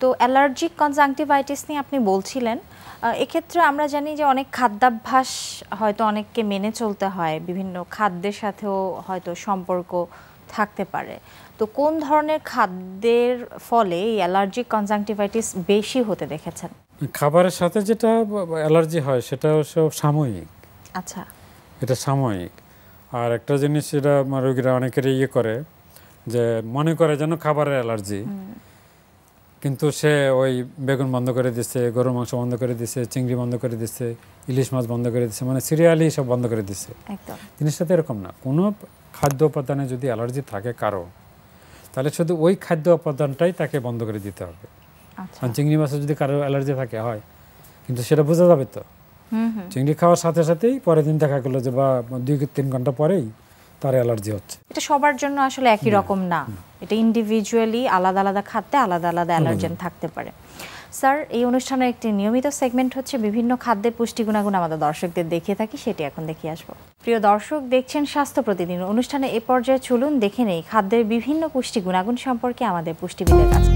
তো allergic conjunctivitis নিয়ে আপনি বলছিলেন, এক্ষেত্রে আমরা জানি যে অনেক খাদ্যাভ্যাস হয়তো অনেককে মেনে চলতে হয়, বিভিন্ন খাদ্যের সাথেও হয়তো সম্পর্ক থাকতে পারে। তো কোন ধরনের খাদ্যের ফলে এই অ্যালার্জিক কনজাংটিভাইটিস বেশি হতে দেখেছেন? খাবারের সাথে যেটা অ্যালার্জি হয় সেটা সব সাময়িক। আচ্ছা, এটা সাময়িক। আর একটা জিনিস যেটা রোগীরা অনেকের করে যে মনে করে যেন খাবারের অ্যালার্জি, কিন্তু সে ওই বেগুন বন্ধ করে দিচ্ছে, গরুর মাংস বন্ধ করে দিচ্ছে, চিংড়ি বন্ধ করে দিচ্ছে, ইলিশ মাছ বন্ধ করে দিচ্ছে, মানে সিরিয়ালি সব বন্ধ করে দিচ্ছে। জিনিসটা তো এরকম না। কোনো খাদ্য উপাদানে যদি অ্যালার্জি থাকে কারো, তাহলে শুধু ওই খাদ্য উপাদানটাই তাকে বন্ধ করে দিতে হবে। কারণ চিংড়ি মাছে যদি কারো অ্যালার্জি থাকে হয়, কিন্তু সেটা বোঝা যাবে তো। চিংড়ি খাওয়ার সাথে সাথেই পরের দিন দেখা গেলো যে বা 2-3 ঘন্টা পরেই তার অ্যালার্জি হচ্ছে। এটা সবার জন্য আসলে একই রকম না, এটা ইন্ডিভিজুয়ালি আলাদা আলাদা খাদ্যে আলাদা আলাদা অ্যালার্জেন থাকতে পারে। স্যার, এই অনুষ্ঠানের একটি নিয়মিত সেগমেন্ট হচ্ছে বিভিন্ন খাদ্যের পুষ্টি গুণাগুণ আমাদের দর্শকদের দেখিয়ে থাকি, সেটি এখন দেখিয়ে আসবো। প্রিয় দর্শক, দেখছেন স্বাস্থ্য প্রতিদিন অনুষ্ঠানে এ পর্যায়ে চলুন দেখে নেই খাদ্যের বিভিন্ন পুষ্টি গুণাগুণ সম্পর্কে আমাদের পুষ্টিবিদের কাছে।